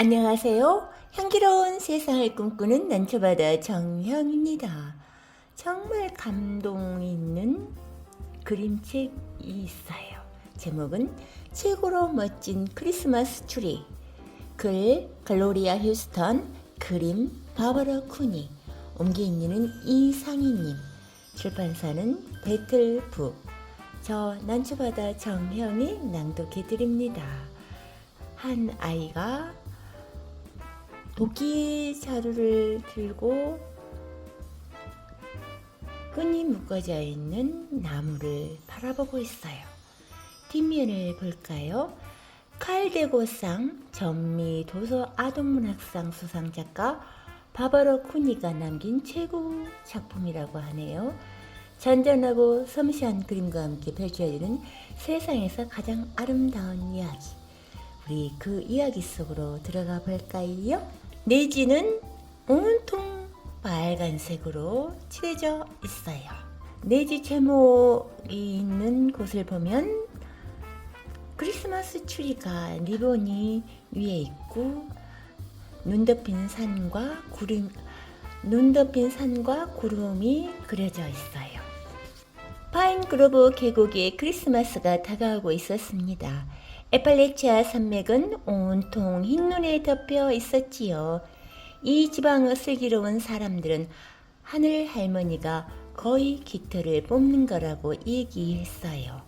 안녕하세요. 향기로운 세상을 꿈꾸는 난초바다 정형입니다. 정말 감동 있는 그림책이 있어요. 제목은 최고로 멋진 크리스마스 트리. 글 글로리아 휴스턴, 그림 바버라 쿠니, 옮기인는 이상희님, 출판사는 배틀북. 저 난초바다 정형이 낭독해드립니다. 한 아이가 도끼 자루를 들고 끈이 묶어져 있는 나무를 바라보고 있어요. 뒷면을 볼까요? 칼대고상 전미 도서 아동문학상 수상작가 바바라 쿠니가 남긴 최고 작품이라고 하네요. 잔잔하고 섬세한 그림과 함께 펼쳐지는 세상에서 가장 아름다운 이야기. 우리 그 이야기 속으로 들어가 볼까요? 내지는 온통 빨간색으로 칠해져 있어요. 내지 제목이 있는 곳을 보면 크리스마스 트리가 리본이 위에 있고 눈 덮인 산과 구름이 그려져 있어요. 파인그로브 계곡에 크리스마스가 다가오고 있었습니다. 에팔레치아 산맥은 온통 흰눈에 덮여 있었지요. 이 지방의 슬기로운 사람들은 하늘 할머니가 거의 깃털을 뽑는 거라고 얘기했어요.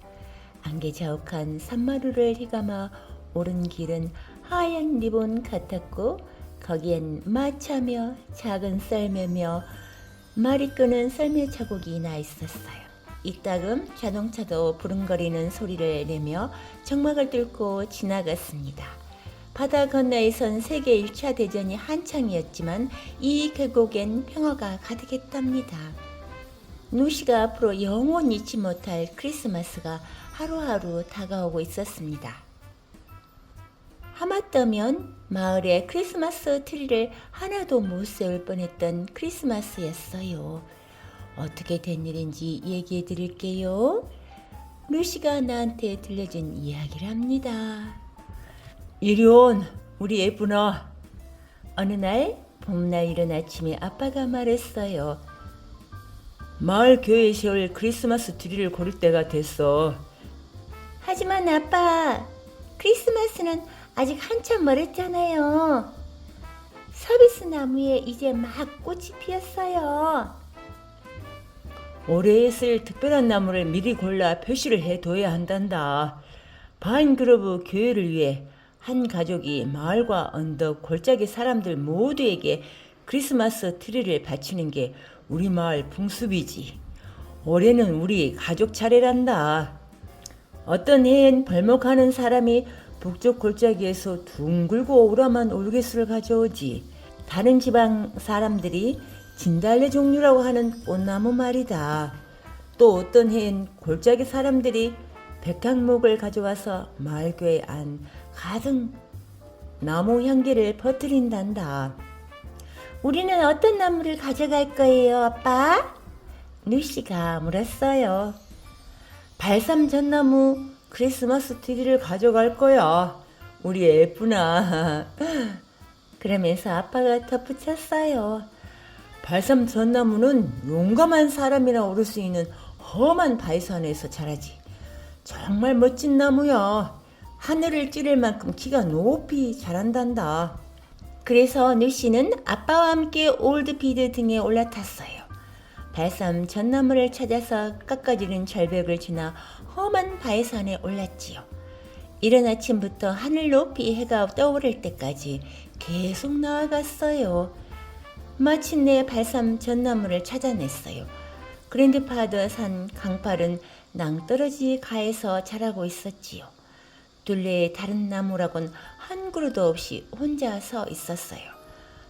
안개자욱한 산마루를 휘감아 오른 길은 하얀 리본 같았고 거기엔 마차며 작은 썰매며 말이 끄는 썰매 자국이 나 있었어요. 이따금 자동차도 부릉거리는 소리를 내며 정막을 뚫고 지나갔습니다. 바다 건너에선 세계 1차 대전이 한창이었지만 이 계곡엔 평화가 가득했답니다. 누시가 앞으로 영원히 잊지 못할 크리스마스가 하루하루 다가오고 있었습니다. 하마터면 마을에 크리스마스 트리를 하나도 못 세울 뻔했던 크리스마스였어요. 어떻게 된 일인지 얘기해 드릴게요. 루시가 나한테 들려준 이야기를 합니다. 이리온, 우리 예쁘나. 어느 날 봄날 이른 아침에 아빠가 말했어요. 마을 교회에 세울 크리스마스 트리를 고를 때가 됐어. 하지만 아빠, 크리스마스는 아직 한참 멀었잖아요. 서비스 나무에 이제 막 꽃이 피었어요. 올해 쓸 특별한 나무를 미리 골라 표시를 해둬야 한단다. 파인그로브 교회를 위해 한 가족이 마을과 언덕 골짜기 사람들 모두에게 크리스마스 트리를 바치는 게 우리 마을 풍습이지. 올해는 우리 가족 차례란다. 어떤 해엔 벌목하는 사람이 북쪽 골짜기에서 둥글고 오라만 올개수를 가져오지. 다른 지방 사람들이 진달래 종류라고 하는 꽃나무 말이다. 또 어떤 해엔 골짜기 사람들이 백향목을 가져와서 마을교회 안 가득 나무 향기를 퍼뜨린단다. 우리는 어떤 나무를 가져갈 거예요, 아빠? 누시가 물었어요. 발삼 전나무 크리스마스 트리를 가져갈 거야. 우리 예쁘나. 그러면서 아빠가 덧붙였어요. 발삼 전나무는 용감한 사람이나 오를 수 있는 험한 바위산에서 자라지. 정말 멋진 나무야. 하늘을 찌를 만큼 키가 높이 자란단다. 그래서 누시는 아빠와 함께 올드피드 등에 올라탔어요. 발삼 전나무를 찾아서 깎아지는 절벽을 지나 험한 바위산에 올랐지요. 이른 아침부터 하늘 높이 해가 떠오를 때까지 계속 나아갔어요. 마침내 발삼 전나무를 찾아냈어요. 그랜드파더 산 강팔은 낭떠러지 가에서 자라고 있었지요. 둘레의 다른 나무라곤 한 그루도 없이 혼자 서 있었어요.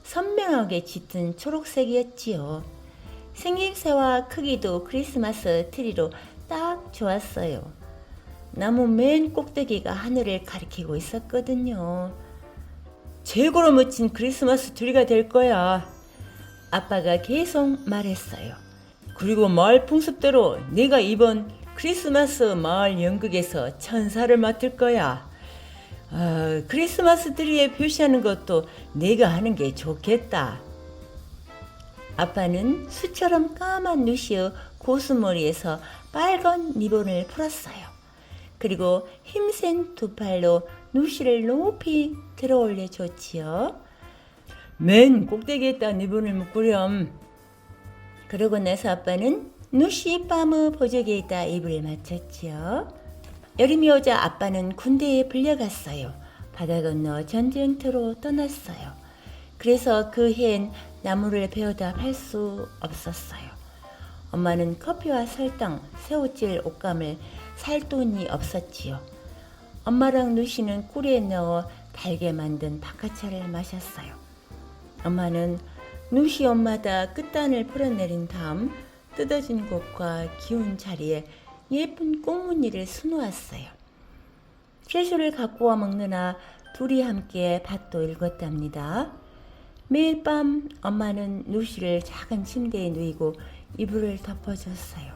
선명하게 짙은 초록색이었지요. 생김새와 크기도 크리스마스 트리로 딱 좋았어요. 나무 맨 꼭대기가 하늘을 가리키고 있었거든요. 최고로 멋진 크리스마스 트리가 될 거야. 아빠가 계속 말했어요. 그리고 마을 풍습대로 네가 이번 크리스마스 마을 연극에서 천사를 맡을 거야. 크리스마스 트리에 표시하는 것도 내가 하는 게 좋겠다. 아빠는 수처럼 까만 누시의 고수머리에서 빨간 리본을 풀었어요. 그리고 힘센 두 팔로 누시를 높이 들어 올려줬지요. 맨 꼭대기에다 리본을 묶으렴. 그러고 나서 아빠는 누시 밤의 보조개에다 입을 맞췄지요. 여름이 오자 아빠는 군대에 불려갔어요. 바다 건너 전쟁터로 떠났어요. 그래서 그 해엔 나무를 베어다 팔 수 없었어요. 엄마는 커피와 설탕, 새우질 옷감을 살 돈이 없었지요. 엄마랑 누시는 꿀에 넣어 달게 만든 바카차를 마셨어요. 엄마는 누시 엄마다 끝단을 풀어내린 다음 뜯어진 곳과 기운 자리에 예쁜 꽃무늬를 수놓았어요. 채소를 갖고 와 먹느라 둘이 함께 밭도 읽었답니다. 매일 밤 엄마는 누시를 작은 침대에 누이고 이불을 덮어줬어요.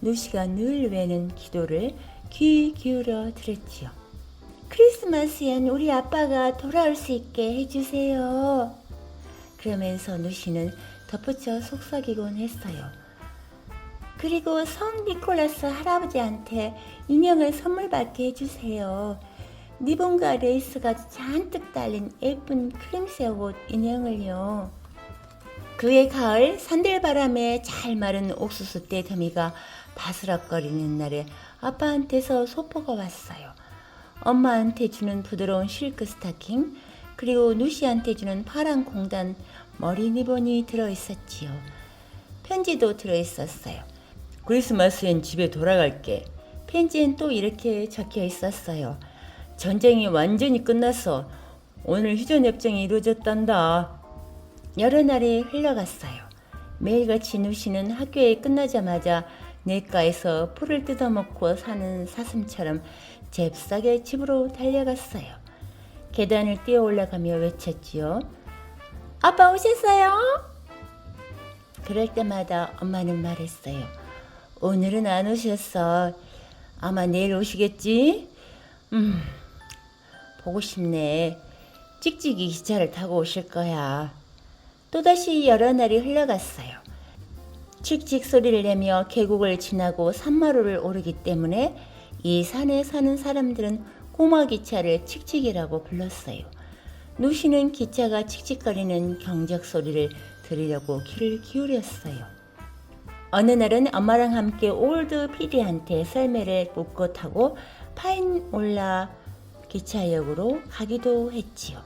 누시가 늘 외는 기도를 귀 기울여 들었지요. 크리스마스엔 우리 아빠가 돌아올 수 있게 해주세요. 그러면서 누시는 덧붙여 속삭이곤 했어요. 그리고 성 니콜라스 할아버지한테 인형을 선물 받게 해주세요. 리본과 레이스가 잔뜩 달린 예쁜 크림색 옷 인형을요. 그해 가을 산들바람에 잘 마른 옥수수대 더미가 바스락거리는 날에 아빠한테서 소포가 왔어요. 엄마한테 주는 부드러운 실크 스타킹, 그리고 누시한테 주는 파란 공단 머리 리본이 들어있었지요. 편지도 들어있었어요. 크리스마스엔 집에 돌아갈게. 편지엔 또 이렇게 적혀 있었어요. 전쟁이 완전히 끝났어. 오늘 휴전협정이 이루어졌단다. 여러 날이 흘러갔어요. 매일같이 누시는 학교에 끝나자마자 냇가에서 풀을 뜯어먹고 사는 사슴처럼 잽싸게 집으로 달려갔어요. 계단을 뛰어 올라가며 외쳤지요. 아빠 오셨어요? 그럴 때마다 엄마는 말했어요. 오늘은 안 오셨어. 아마 내일 오시겠지? 보고 싶네. 찍찍이 기차를 타고 오실 거야. 또다시 여러 날이 흘러갔어요. 칙칙 소리를 내며 계곡을 지나고 산마루를 오르기 때문에 이 산에 사는 사람들은 꼬마 기차를 칙칙이라고 불렀어요. 누시는 기차가 칙칙거리는 경적 소리를 들으려고 귀를 기울였어요. 어느 날은 엄마랑 함께 올드 피디한테 썰매를 묶고 타고 파인올라 기차역으로 가기도 했지요.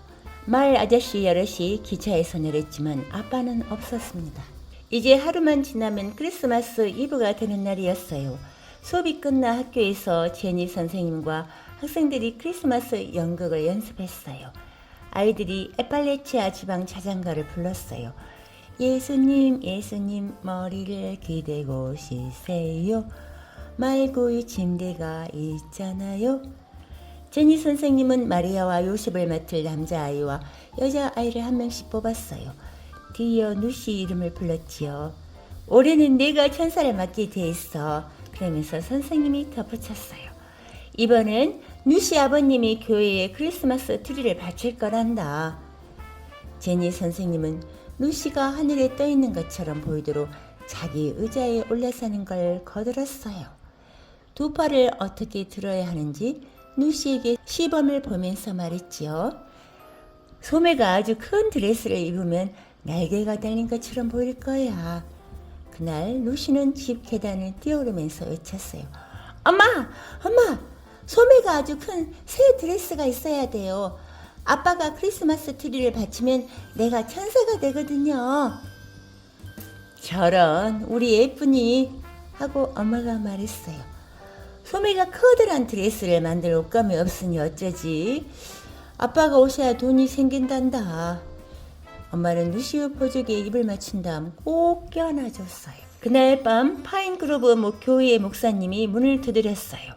말 아저씨 여럿이 기차에서 내렸지만 아빠는 없었습니다. 이제 하루만 지나면 크리스마스 이브가 되는 날이었어요. 수업이 끝나 학교에서 제니 선생님과 학생들이 크리스마스 연극을 연습했어요. 아이들이 에팔레치아 지방 자장가를 불렀어요. 예수님 예수님 머리를 기대고 쉬세요. 말고의 침대가 있잖아요. 제니 선생님은 마리아와 요셉을 맡을 남자아이와 여자아이를 한 명씩 뽑았어요. 뒤이어 누시 이름을 불렀지요. 올해는 내가 천사를 맡게 돼 있어. 그러면서 선생님이 덧붙였어요. 이번엔 누시 아버님이 교회에 크리스마스 트리를 바칠 거란다. 제니 선생님은 누시가 하늘에 떠 있는 것처럼 보이도록 자기 의자에 올라서는 걸 거들었어요. 두 팔을 어떻게 들어야 하는지 누시에게 시범을 보면서 말했지요. 소매가 아주 큰 드레스를 입으면 날개가 달린 것처럼 보일 거야. 그날 누시는 집 계단을 뛰어오르면서 외쳤어요. 엄마! 소매가 아주 큰 새 드레스가 있어야 돼요. 아빠가 크리스마스 트리를 받치면 내가 천사가 되거든요. 저런 우리 예쁘니 하고 엄마가 말했어요. 소매가 커다란 드레스를 만들 옷감이 없으니 어쩌지. 아빠가 오셔야 돈이 생긴단다. 엄마는 누시의 보조개에 입을 맞춘 다음 꼭 껴안아줬어요. 그날 밤 파인그로브 교회의 목사님이 문을 두드렸어요.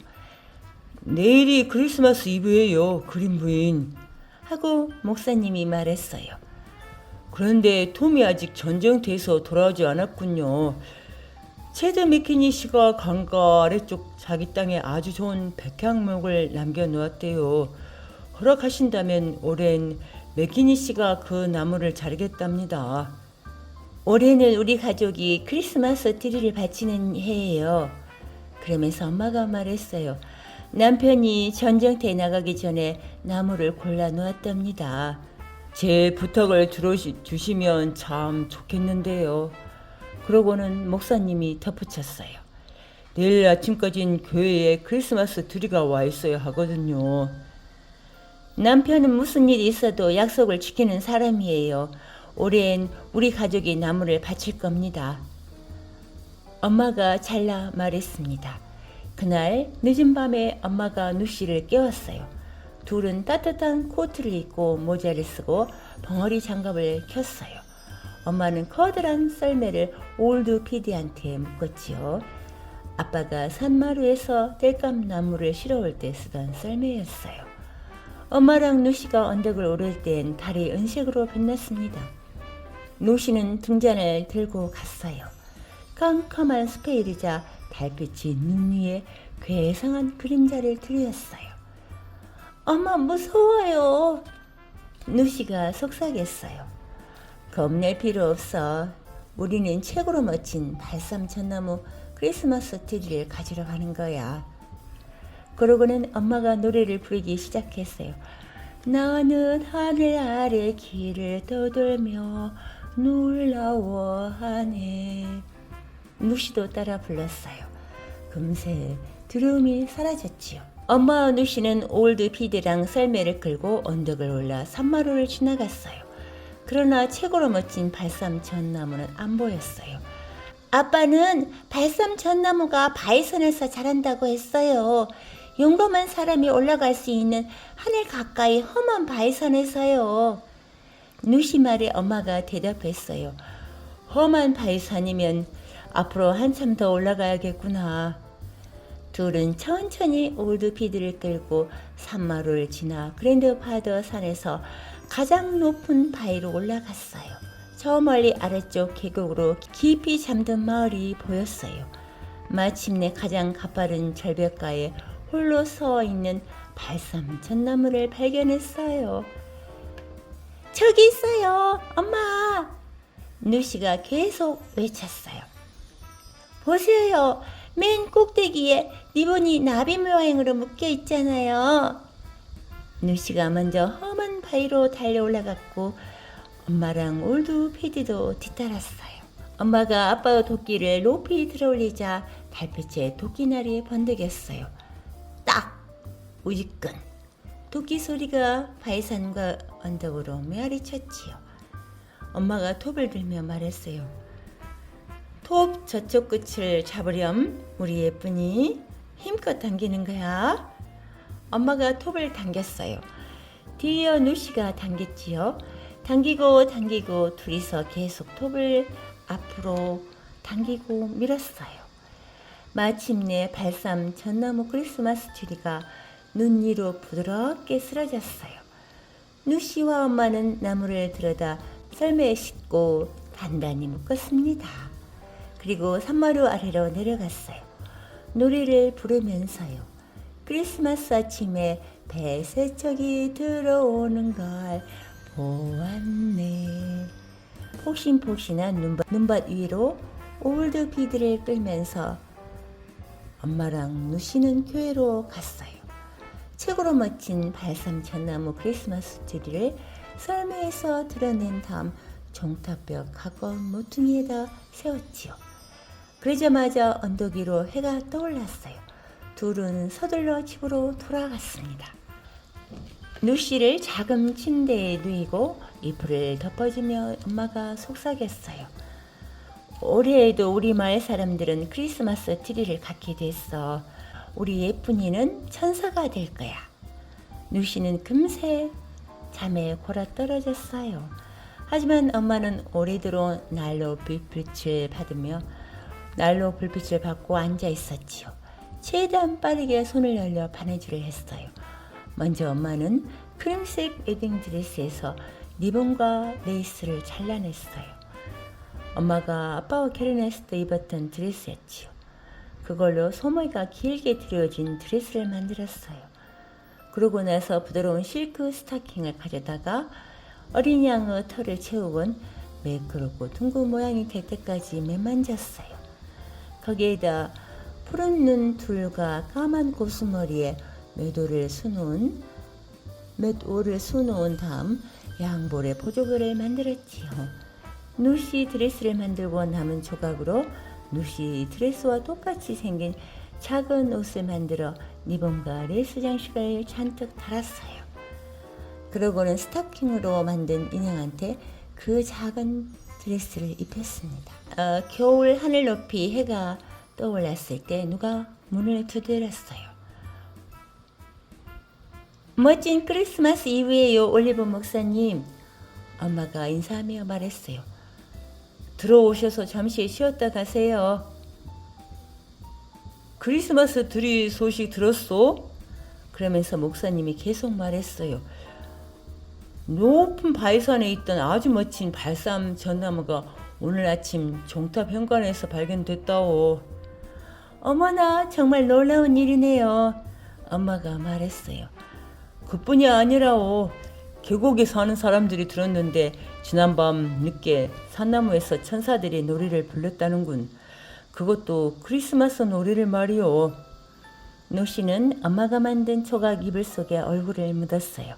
내일이 크리스마스 이브예요, 그린 부인. 하고 목사님이 말했어요. 그런데 톰이 아직 전쟁터에서 돌아오지 않았군요. 체드 맥키니 씨가 강가 아래쪽 자기 땅에 아주 좋은 백향목을 남겨놓았대요. 허락하신다면 올해는 맥기니 씨가 그 나무를 자르겠답니다. 올해는 우리 가족이 크리스마스 트리를 바치는 해예요. 그러면서 엄마가 말했어요. 남편이 전쟁터에 나가기 전에 나무를 골라 놓았답니다. 제 부탁을 들어주시면 참 좋겠는데요. 그러고는 목사님이 덧붙였어요. 내일 아침까진 교회에 크리스마스 트리가 와 있어야 하거든요. 남편은 무슨 일이 있어도 약속을 지키는 사람이에요. 올해엔 우리 가족이 나무를 바칠 겁니다. 엄마가 잘라 말했습니다. 그날 늦은 밤에 엄마가 누씨를 깨웠어요. 둘은 따뜻한 코트를 입고 모자를 쓰고 벙어리 장갑을 켰어요. 엄마는 커다란 썰매를 올드 피디한테 묶었지요. 아빠가 산마루에서 땔감나무를 실어올 때 쓰던 썰매였어요. 엄마랑 누씨가 언덕을 오를 땐 달이 은색으로 빛났습니다. 누씨는 등잔을 들고 갔어요. 깜깜한 숲에 이르자 달빛이 눈 위에 괴상한 그림자를 드렸어요. 엄마 무서워요. 누씨가 속삭였어요. 겁낼 필요 없어. 우리는 최고로 멋진 발삼 전나무 크리스마스 트리를 가지러 가는 거야. 그러고는 엄마가 노래를 부르기 시작했어요. 나는 하늘 아래 길을 떠돌며 놀라워하네. 누씨도 따라 불렀어요. 금세 두려움이 사라졌지요. 엄마와 누씨는 올드 피드랑 썰매를 끌고 언덕을 올라 산마루를 지나갔어요. 그러나 최고로 멋진 발삼 전나무는 안 보였어요. 아빠는 발삼 전나무가 바위선에서 자란다고 했어요. 용감한 사람이 올라갈 수 있는 하늘 가까이 험한 바위선에서요. 누씨 말에 엄마가 대답했어요. 험한 바위산이면 앞으로 한참 더 올라가야겠구나. 둘은 천천히 올드피드를 끌고 산마루를 지나 그랜드파더 산에서 가장 높은 바위로 올라갔어요. 저 멀리 아래쪽 계곡으로 깊이 잠든 마을이 보였어요. 마침내 가장 가파른 절벽가에 홀로 서 있는 발삼 전나무를 발견했어요. 저기 있어요, 엄마! 누씨가 계속 외쳤어요. 보세요, 맨 꼭대기에 리본이 나비 모양으로 묶여 있잖아요. 누씨가 먼저 험한 바위로 달려 올라갔고 엄마랑 올드 피디도 뒤따랐어요. 엄마가 아빠의 도끼를 높이 들어올리자 달빛에 도끼날이 번득였어요. 딱! 우지끈! 도끼 소리가 바위산과 언덕으로 메아리쳤지요. 엄마가 톱을 들며 말했어요. 톱 저쪽 끝을 잡으렴. 우리 예쁜이 힘껏 당기는 거야. 엄마가 톱을 당겼어요. 뒤이어 누씨가 당겼지요. 당기고 둘이서 계속 톱을 앞으로 당기고 밀었어요. 마침내 발삼 전나무 크리스마스 트리가 눈 위로 부드럽게 쓰러졌어요. 누씨와 엄마는 나무를 들여다 썰매에 싣고 단단히 묶었습니다. 그리고 산마루 아래로 내려갔어요. 노래를 부르면서요. 크리스마스 아침에 배 세척이 들어오는 걸 보았네. 폭신폭신한 눈밭 위로 올드 피드를 끌면서 엄마랑 누씨는 교회로 갔어요. 최고로 멋진 발삼 전나무 크리스마스 트리를 썰매에서 드러낸 다음 종탑벽 가까운 모퉁이에다 세웠지요. 그러자마자 언덕 위로 해가 떠올랐어요. 둘은 서둘러 집으로 돌아갔습니다. 누씨를 작은 침대에 누이고 이불을 덮어주며 엄마가 속삭였어요. 올해에도 우리 마을 사람들은 크리스마스 트리를 갖게 됐어. 우리 예쁜이는 천사가 될 거야. 누씨는 금세 잠에 골아 떨어졌어요. 하지만 엄마는 오래도록 난로 불빛을 받고 앉아 있었지요. 최대한 빠르게 손을 열려 바느질을 했어요. 먼저 엄마는 크림색 웨딩 드레스에서 리본과 레이스를 잘라냈어요. 엄마가 아빠와 결혼했을 때 입었던 드레스였지요. 그걸로 소머리가 길게 들여진 드레스를 만들었어요. 그러고 나서 부드러운 실크 스타킹을 가져다가 어린 양의 털을 채우곤 매끄럽고 둥근 모양이 될 때까지 매만졌어요. 거기에다 푸른 눈 둘과 까만 고수머리에 맷올을 수놓은 다음 양볼에 보조개를 만들었지요. 누시 드레스를 만들고 남은 조각으로 누시 드레스와 똑같이 생긴 작은 옷을 만들어 리본과 레이스 장식을 잔뜩 달았어요. 그러고는 스타킹으로 만든 인형한테 그 작은 드레스를 입혔습니다. 겨울 하늘 높이 해가 떠올랐을 때 누가 문을 두드렸어요. 멋진 크리스마스 이브예요, 올리버 목사님. 엄마가 인사하며 말했어요. 들어오셔서 잠시 쉬었다 가세요. 크리스마스 트리 소식 들었어? 그러면서 목사님이 계속 말했어요. 높은 바위산에 있던 아주 멋진 발삼 전나무가 오늘 아침 종탑 현관에서 발견됐다오. 어머나, 정말 놀라운 일이네요. 엄마가 말했어요. 그뿐이 아니라오. 계곡에 사는 사람들이 들었는데 지난밤 늦게 산나무에서 천사들이 노래를 불렀다는군. 그것도 크리스마스 노래를 말이오. 노씨는 엄마가 만든 조각 이불 속에 얼굴을 묻었어요.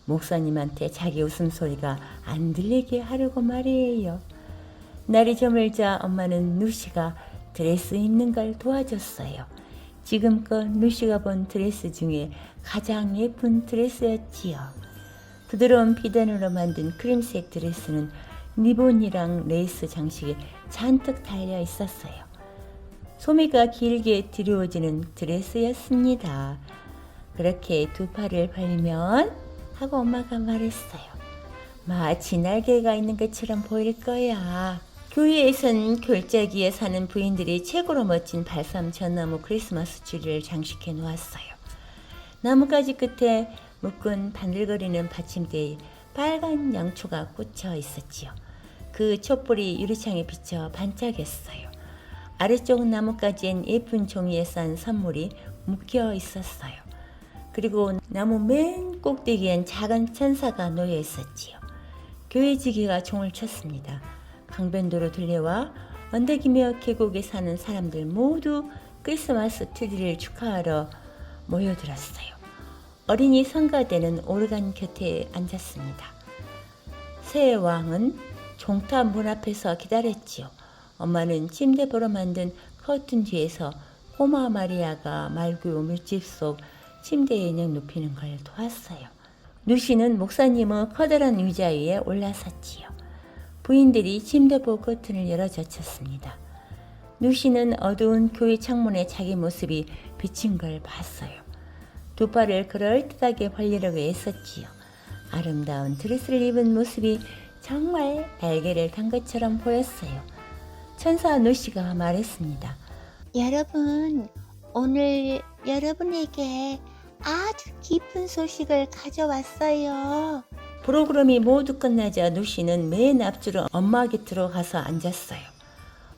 목사님한테 자기 웃음소리가 안 들리게 하려고 말이에요. 날이 저물자 엄마는 누씨가 드레스 입는 걸 도와줬어요. 지금껏 누씨가 본 드레스 중에 가장 예쁜 드레스였지요. 부드러운 비단으로 만든 크림색 드레스는 리본이랑 레이스 장식이 잔뜩 달려 있었어요. 소미가 길게 드리워지는 드레스였습니다. 그렇게 두 팔을 벌리면 하고 엄마가 말했어요. 마치 날개가 있는 것처럼 보일 거야. 교회에선 골짜기에 사는 부인들이 최고로 멋진 발삼 전나무 크리스마스 트리를 장식해 놓았어요. 나뭇가지 끝에 묶은 반들거리는 받침대에 빨간 양초가 꽂혀 있었지요. 그 촛불이 유리창에 비쳐 반짝였어요. 아래쪽 나뭇가지엔 예쁜 종이에 싼 선물이 묶여 있었어요. 그리고 나무 맨 꼭대기엔 작은 천사가 놓여 있었지요. 교회 지기가 종을 쳤습니다. 강변도로 들려와 언덕이며 계곡에 사는 사람들 모두 크리스마스 트리를 축하하러 모여들었어요. 어린이 성가대는 오르간 곁에 앉았습니다. 새 왕은 종탑 문 앞에서 기다렸지요. 엄마는 침대보로 만든 커튼 뒤에서 꼬마 마리아가 말구 밀집 속 침대에 인형 눕히는 걸 도왔어요. 누시는 목사님의 커다란 의자 위에 올라섰지요. 부인들이 침대보 커튼을 열어 젖혔습니다. 누시는 어두운 교회 창문에 자기 모습이 비친 걸 봤어요. 두 팔을 그럴듯하게 벌리려고 애썼지요. 아름다운 드레스를 입은 모습이 정말 날개를 단 것처럼 보였어요. 천사 누시가 말했습니다. 여러분, 오늘 여러분에게 아주 기쁜 소식을 가져왔어요. 프로그램이 모두 끝나자 누시는 맨 앞줄로 엄마 곁으로 가서 앉았어요.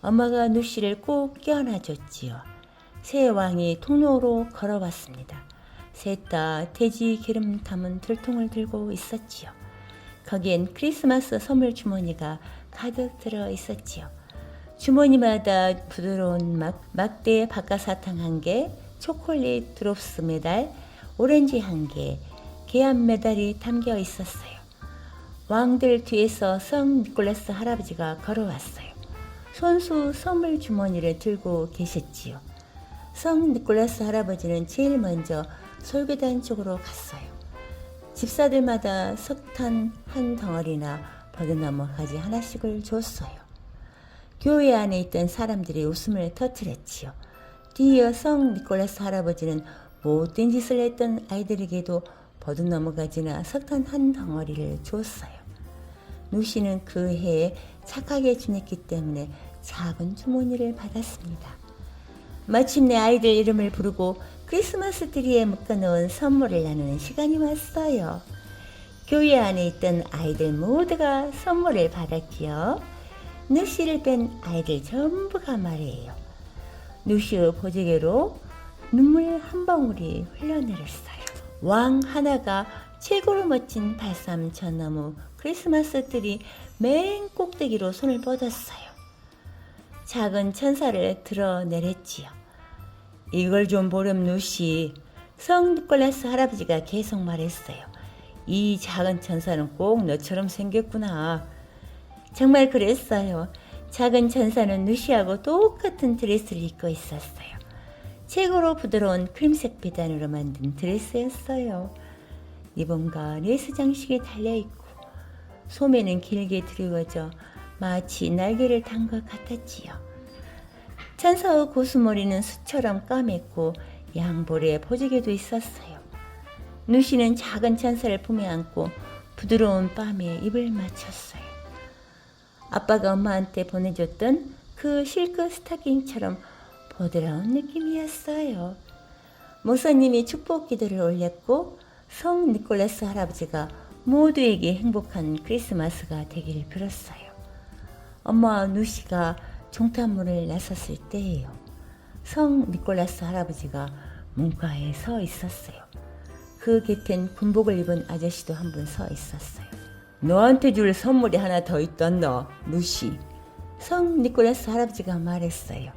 엄마가 누시를 꼭 껴안아줬지요. 새 왕이 통로로 걸어왔습니다. 셋 다 돼지 기름 담은 들통을 들고 있었지요. 거기엔 크리스마스 선물 주머니가 가득 들어 있었지요. 주머니마다 부드러운 막대 박하사탕 1개, 초콜릿 드롭스 메달, 오렌지 1개, 계암 메달이 담겨 있었어요. 왕들 뒤에서 성 니콜라스 할아버지가 걸어왔어요. 손수 선물 주머니를 들고 계셨지요. 성 니콜라스 할아버지는 제일 먼저 솔교단 쪽으로 갔어요. 집사들마다 석탄 한 덩어리나 버드나무 가지 하나씩을 줬어요. 교회 안에 있던 사람들이 웃음을 터뜨렸지요. 뒤이어 성 니콜라스 할아버지는 못된 짓을 했던 아이들에게도 버드나무 가지나 석탄 한 덩어리를 줬어요. 누시는 그 해에 착하게 지냈기 때문에 작은 주머니를 받았습니다. 마침내 아이들 이름을 부르고 크리스마스 트리에 묶어놓은 선물을 나누는 시간이 왔어요. 교회 안에 있던 아이들 모두가 선물을 받았지요. 누시를 뺀 아이들 전부가 말이에요. 누시의 보조개로 눈물 한 방울이 흘러내렸어요. 왕 하나가 최고로 멋진 발삼 전나무 크리스마스 트리 맨 꼭대기로 손을 뻗었어요. 작은 천사를 드러내랬지요. 이걸 좀 보렴 누시. 성 니콜라스 할아버지가 계속 말했어요. 이 작은 천사는 꼭 너처럼 생겼구나. 정말 그랬어요. 작은 천사는 누시하고 똑같은 드레스를 입고 있었어요. 최고로 부드러운 크림색 비단으로 만든 드레스였어요. 리본과 레이스 장식이 달려있고 소매는 길게 드리워져 마치 날개를 단 것 같았지요. 천사의 고수머리는 수처럼 까맸고 양볼에 보지개도 있었어요. 누시는 작은 천사를 품에 안고 부드러운 밤에 입을 맞췄어요. 아빠가 엄마한테 보내줬던 그 실크 스타킹처럼 보드라운 느낌이었어요. 목사님이 축복 기도를 올렸고 성 니콜라스 할아버지가 모두에게 행복한 크리스마스가 되기를 빌었어요. 엄마와 누시가 종탄문을 나섰을 때예요. 성 니콜라스 할아버지가 문가에 서 있었어요. 그 곁엔 군복을 입은 아저씨도 한 분 서 있었어요. 너한테 줄 선물이 하나 더 있단다, 누시. 성 니콜라스 할아버지가 말했어요.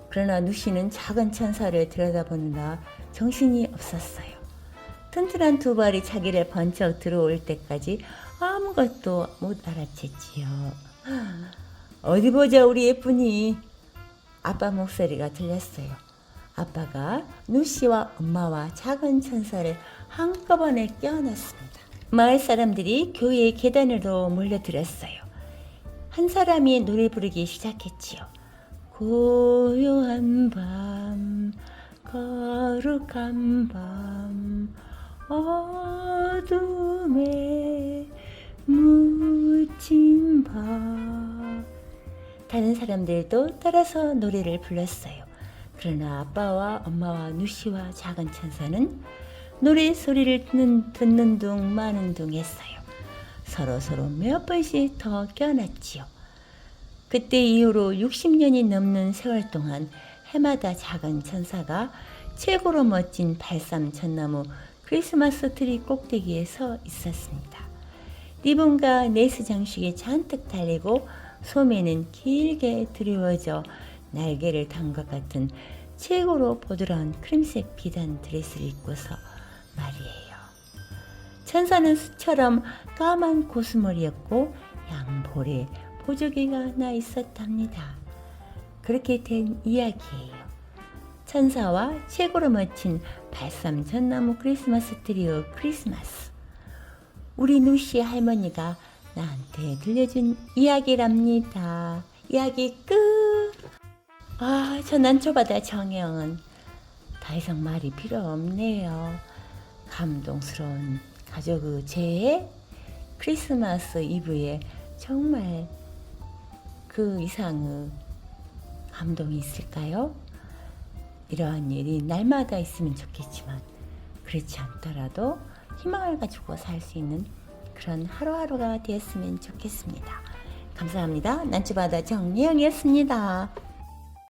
그러나 누시는 작은 천사를 들여다보느라 정신이 없었어요. 튼튼한 두 발이 자기를 번쩍 들어올 때까지 아무것도 못 알아챘지요. 어디 보자 우리 예쁜이. 아빠 목소리가 들렸어요. 아빠가 누시와 엄마와 작은 천사를 한꺼번에 껴안았습니다. 마을 사람들이 교회의 계단으로 몰려들었어요. 한 사람이 노래 부르기 시작했지요. 고요한 밤, 거룩한 밤, 어둠에 묻힌 밤. 다른 사람들도 따라서 노래를 불렀어요. 그러나 아빠와 엄마와 누시와 작은 천사는 노래 소리를 듣는 둥 마는 둥 했어요. 서로 몇 번씩 더 껴안았지요. 그때 이후로 60년이 넘는 세월 동안 해마다 작은 천사가 최고로 멋진 발삼 전나무 크리스마스 트리 꼭대기에 서 있었습니다. 리본과 레이스 장식이 잔뜩 달리고 소매는 길게 드리워져 날개를 단 것 같은 최고로 보드라운 크림색 비단 드레스를 입고서 말이에요. 천사는 수처럼 까만 고수머리였고 양볼에 보조개가 나 있었답니다. 그렇게 된 이야기예요. 천사와 최고로 멋진 발삼 전나무 크리스마스 트리의 크리스마스. 우리 누시 할머니가 나한테 들려준 이야기랍니다. 이야기 끝. 저 난초바다 정영은 더 이상 말이 필요 없네요. 감동스러운 가족의 재해 크리스마스 이브에 정말 그 이상의 감동이 있을까요? 이러한 일이 날마다 있으면 좋겠지만 그렇지 않더라도 희망을 가지고 살 수 있는 그런 하루하루가 되었으면 좋겠습니다. 감사합니다. 난초바다 정예영이었습니다.